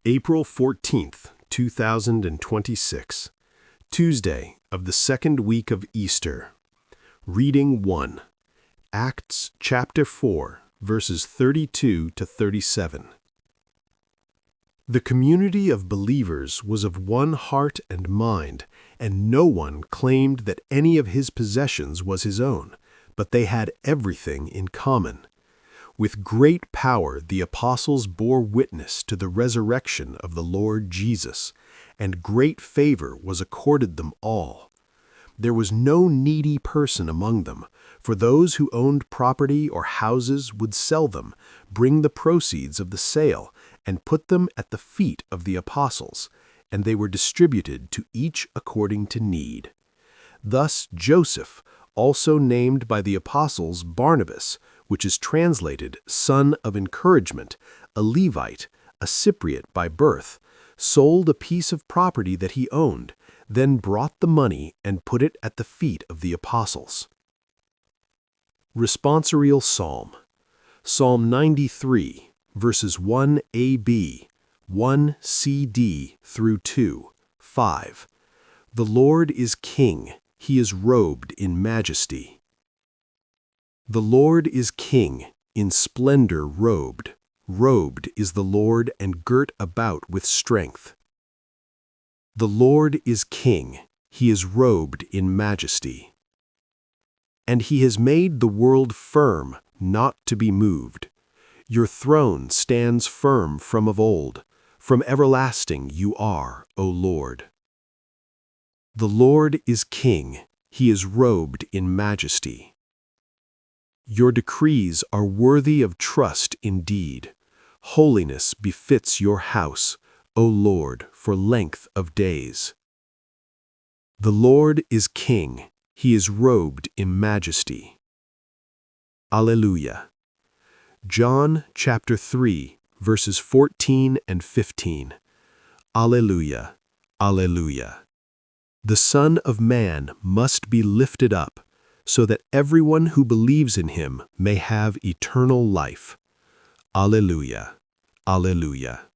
April 14th, 2026, Tuesday of the second week of Easter. Reading 1, Acts chapter 4, verses 32 to 37. The community of believers was of one heart and mind, and no one claimed that any of his possessions was his own, but they had everything in common. With great power the apostles bore witness to the resurrection of the Lord Jesus, and great favor was accorded them all. There was no needy person among them, for those who owned property or houses would sell them, bring the proceeds of the sale, and put them at the feet of the apostles, and they were distributed to each according to need. Thus Joseph, also named by the apostles Barnabas, which is translated son of encouragement, a Levite, a Cypriot by birth, sold a piece of property that he owned, then brought the money and put it at the feet of the apostles. Responsorial Psalm. Psalm 93, verses 1ab, 1cd through 2, 5. The Lord is King, he is robed in majesty. The Lord is King, in splendor robed. Robed is the Lord and girt about with strength. The Lord is King, he is robed in majesty. And he has made the world firm, not to be moved. Your throne stands firm from of old. From everlasting you are, O Lord. The Lord is King, he is robed in majesty. Your decrees are worthy of trust indeed. Holiness befits your house, O Lord, for length of days. The Lord is King, he is robed in majesty. Alleluia. John chapter 3, verses 14 and 15. Alleluia, alleluia. The Son of Man must be lifted up, so that everyone who believes in him may have eternal life. Alleluia, alleluia.